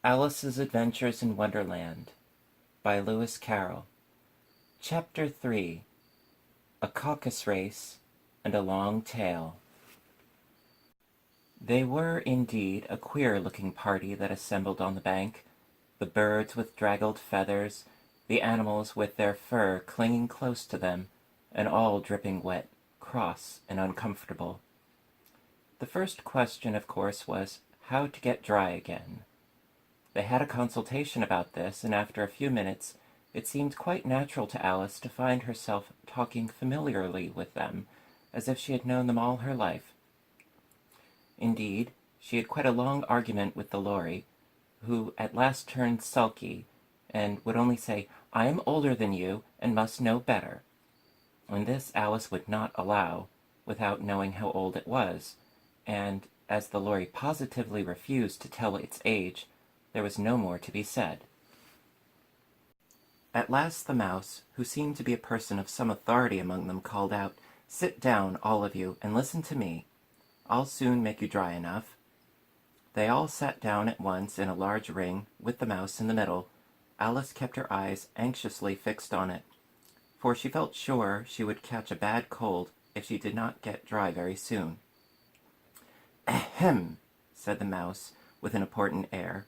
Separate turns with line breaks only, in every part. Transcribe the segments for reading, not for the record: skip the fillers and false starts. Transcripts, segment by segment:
Alice's Adventures in Wonderland by Lewis Carroll. Chapter 3. A Caucus Race and a Long Tale. They were indeed a queer-looking party that assembled on the bank, the birds with draggled feathers, the animals with their fur clinging close to them, and all dripping wet, cross, and uncomfortable. The first question, of course, was how to get dry again. They had a consultation about this, and after a few minutes it seemed quite natural to Alice to find herself talking familiarly with them, as if she had known them all her life. Indeed, she had quite a long argument with the Lory, who at last turned sulky, and would only say, "I am older than you, and must know better." And this Alice would not allow, without knowing how old it was, and as the Lory positively refused to tell its age, there was no more to be said. At last the mouse, who seemed to be a person of some authority among them, called out, "Sit down, all of you, and listen to me. I'll soon make you dry enough." They all sat down at once in a large ring, with the mouse in the middle. Alice kept her eyes anxiously fixed on it, for she felt sure she would catch a bad cold if she did not get dry very soon. "Ahem," said the mouse, with an important air.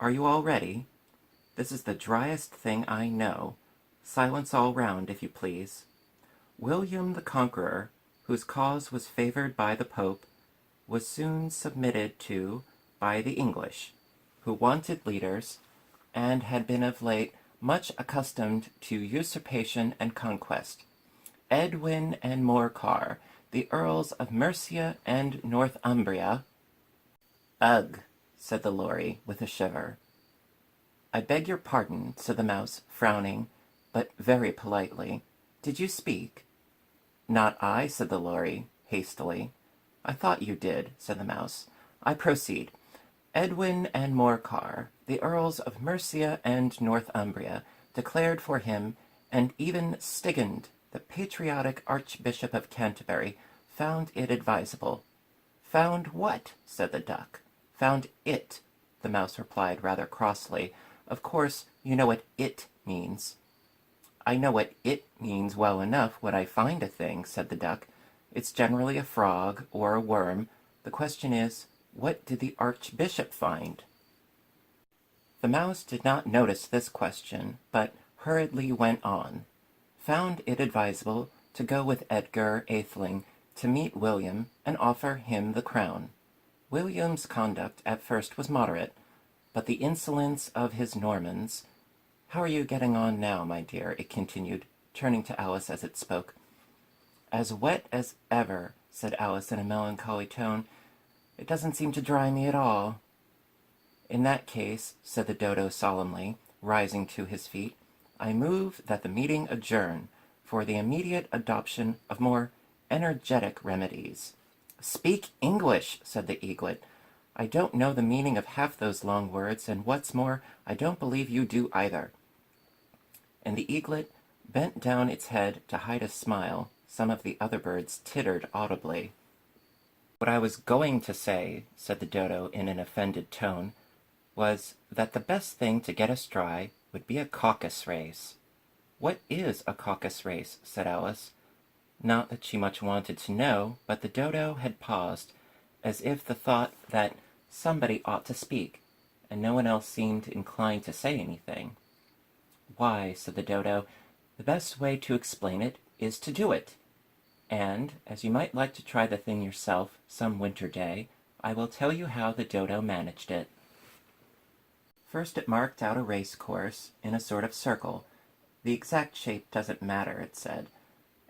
"Are you all ready? This is the driest thing I know. Silence all round, if you please. William the Conqueror, whose cause was favored by the Pope, was soon submitted to by the English, who wanted leaders, and had been of late much accustomed to usurpation and conquest. Edwin and Morcar, the Earls of Mercia and Northumbria—" "Ugh," said the Lory, with a shiver. "I beg your pardon," said the mouse, frowning, but very politely. "Did you speak?" "Not I," said the Lory, hastily. "I thought you did," said the mouse. "I proceed. Edwin and Morcar, the Earls of Mercia and Northumbria, declared for him, and even Stigand, the patriotic Archbishop of Canterbury, found it advisable." "Found what?" said the duck. "Found it," the mouse replied rather crossly. "Of course, you know what it means." "I know what it means well enough when I find a thing," said the duck. "It's generally a frog or a worm. The question is, what did the Archbishop find?" The mouse did not notice this question, but hurriedly went on. "Found it advisable to go with Edgar Atheling to meet William and offer him the crown. William's conduct at first was moderate, but the insolence of his Normans— How are you getting on now, my dear?" it continued, turning to Alice as it spoke. "As wet as ever," said Alice in a melancholy tone. "It doesn't seem to dry me at all." "In that case," said the Dodo solemnly, rising to his feet, "I move that the meeting adjourn for the immediate adoption of more energetic remedies." "Speak English," said the eaglet. "I don't know the meaning of half those long words, and what's more, I don't believe you do either." And the eaglet bent down its head to hide a smile. Some of the other birds tittered audibly. "What I was going to say," said the Dodo in an offended tone, "was that the best thing to get us dry would be a caucus race." "What is a caucus race?" said Alice. Not that she much wanted to know, but the Dodo had paused, as if the thought that somebody ought to speak, and no one else seemed inclined to say anything. "Why," said the Dodo, "the best way to explain it is to do it. And, as you might like to try the thing yourself some winter day, I will tell you how the Dodo managed it." First it marked out a race course in a sort of circle. The exact shape doesn't matter, it said.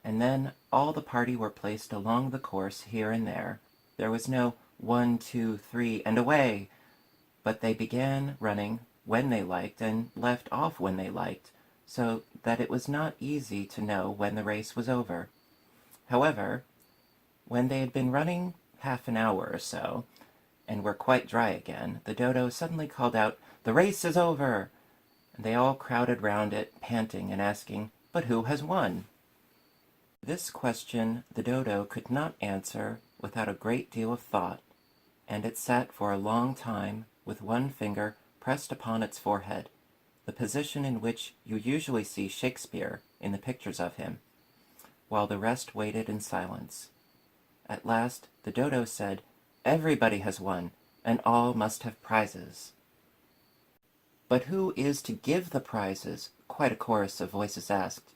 And then all the party were placed along the course here and there. There was no 1, 2, 3, and away! But they began running when they liked and left off when they liked, so that it was not easy to know when the race was over. However, when they had been running half an hour or so, and were quite dry again, the Dodo suddenly called out, "The race is over!" And they all crowded round it, panting and asking, "But who has won?" This question the Dodo could not answer without a great deal of thought, and it sat for a long time with one finger pressed upon its forehead, the position in which you usually see Shakespeare in the pictures of him, while the rest waited in silence. At last the dodo said, "Everybody has won, and all must have prizes." "But who is to give the prizes?" quite a chorus of voices asked.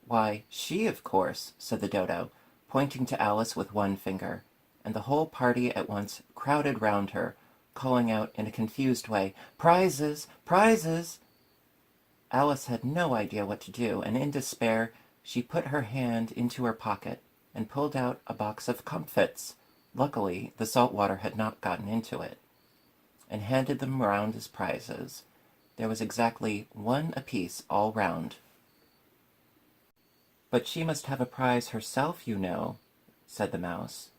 "Why, she, of course," said the dodo, pointing to Alice with one finger, and the whole party at once crowded round her, calling out in a confused way, "Prizes! Prizes!" Alice had no idea what to do, and in despair she put her hand into her pocket and pulled out a box of comfits. Luckily, the salt water had not gotten into it, and handed them round as prizes. There was exactly one apiece all round. "But she must have a prize herself, you know," said the mouse.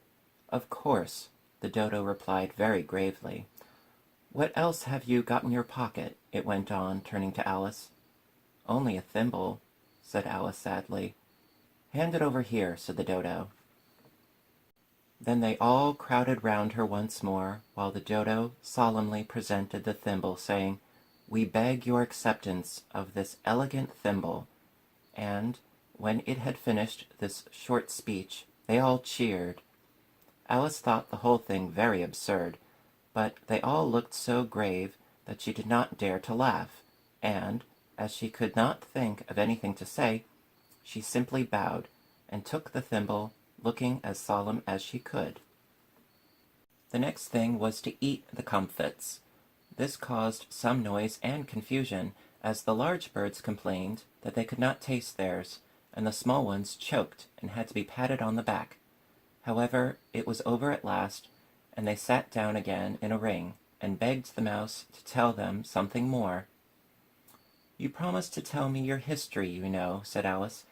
"Of course," the dodo replied very gravely. "What else have you got in your pocket?" it went on, turning to Alice. "Only a thimble," said Alice sadly. "Hand it over here," said the dodo. Then they all crowded round her once more, while the dodo solemnly presented the thimble, saying, "We beg your acceptance of this elegant thimble." And when it had finished this short speech, they all cheered. Alice thought the whole thing very absurd, but they all looked so grave that she did not dare to laugh, and, as she could not think of anything to say, she simply bowed, and took the thimble, looking as solemn as she could. The next thing was to eat the comfits. This caused some noise and confusion, as the large birds complained that they could not taste theirs, and the small ones choked and had to be patted on the back. However, it was over at last, and they sat down again in a ring, and begged the mouse to tell them something more. "You promised to tell me your history, you know," said Alice,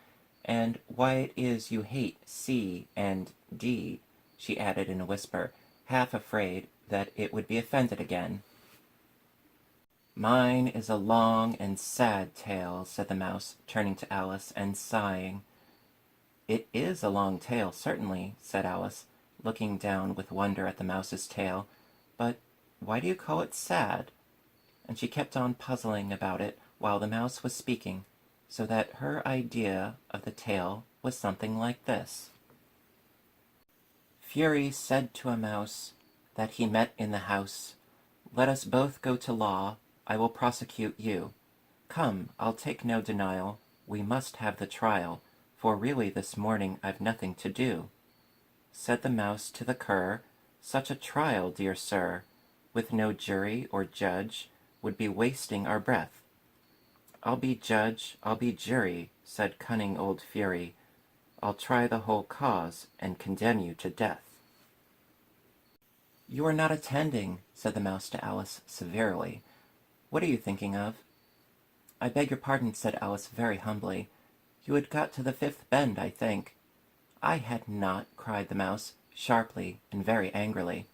"and why it is you hate C and D," she added in a whisper, half afraid that it would be offended again. "Mine is a long and sad tale," said the mouse, turning to Alice and sighing. "It is a long tale, certainly," said Alice, looking down with wonder at the mouse's tail, "but why do you call it sad?" And she kept on puzzling about it while the mouse was speaking, so that her idea of the tale was something like this. Fury said to a mouse that he met in the house, "Let us both go to law, I will prosecute you. Come, I'll take no denial, we must have the trial, for really this morning I've nothing to do." Said the mouse to the cur, "Such a trial, dear sir, with no jury or judge, would be wasting our breath." "I'll be judge, I'll be jury," said cunning old Fury. "I'll try the whole cause, and condemn you to death." "You are not attending," said the mouse to Alice severely. "What are you thinking of?" "I beg your pardon," said Alice very humbly. "You had got to the fifth bend, I think." "I had not," cried the mouse, sharply and very angrily.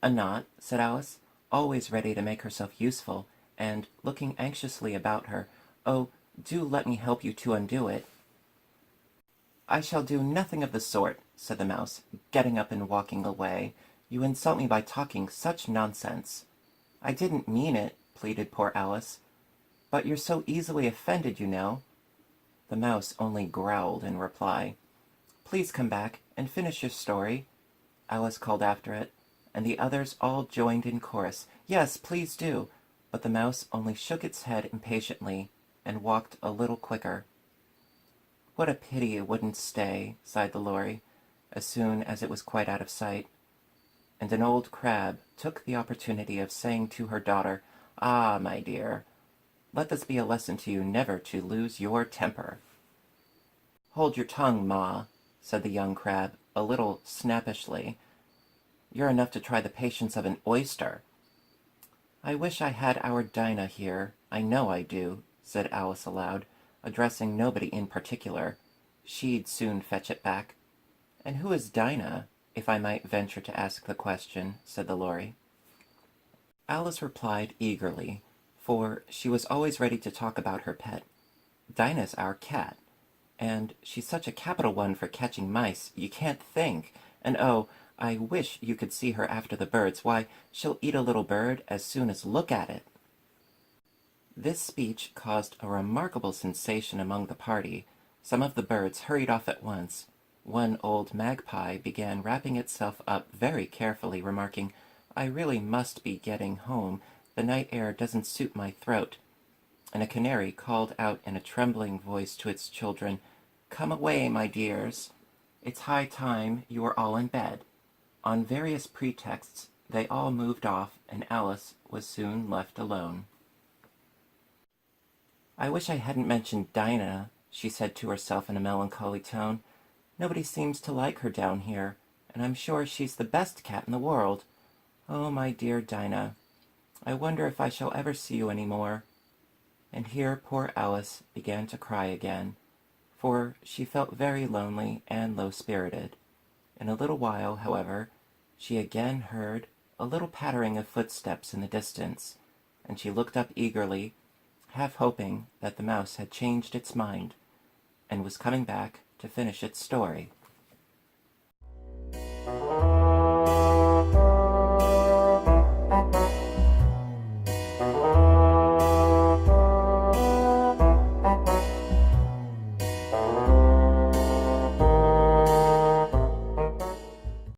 "A knot," said Alice, always ready to make herself useful, and looking anxiously about her. "Oh, do let me help you to undo it." "I shall do nothing of the sort," said the mouse, getting up and walking away. "You insult me by talking such nonsense." "I didn't mean it," pleaded poor Alice. "But you're so easily offended, you know." The mouse only growled in reply. "Please come back and finish your story," Alice called after it, and the others all joined in chorus. "Yes, please do." But the mouse only shook its head impatiently and walked a little quicker. "What a pity it wouldn't stay," sighed the lory, as soon as it was quite out of sight. And an old crab took the opportunity of saying to her daughter, "Ah, my dear, let this be a lesson to you never to lose your temper." "Hold your tongue, Ma," said the young crab, a little snappishly. "You're enough to try the patience of an oyster." "I wish I had our Dinah here, I know I do," said Alice aloud, addressing nobody in particular. She'd soon fetch it back. "And who is Dinah, if I might venture to ask the question?" said the lory. Alice replied eagerly, for she was always ready to talk about her pet. "Dinah's our cat, and she's such a capital one for catching mice, you can't think. And oh, I wish you could see her after the birds. Why, she'll eat a little bird as soon as look at it." This speech caused a remarkable sensation among the party. Some of the birds hurried off at once. One old magpie began wrapping itself up very carefully, remarking, "I really must be getting home. The night air doesn't suit my throat." And a canary called out in a trembling voice to its children, "Come away, my dears. It's high time you were all in bed." On various pretexts, they all moved off, and Alice was soon left alone. "I wish I hadn't mentioned Dinah," she said to herself in a melancholy tone. "Nobody seems to like her down here, and I'm sure she's the best cat in the world. Oh, my dear Dinah, I wonder if I shall ever see you any more." And here poor Alice began to cry again, for she felt very lonely and low-spirited. In a little while, however, she again heard a little pattering of footsteps in the distance, and she looked up eagerly, half hoping that the mouse had changed its mind and was coming back to finish its story.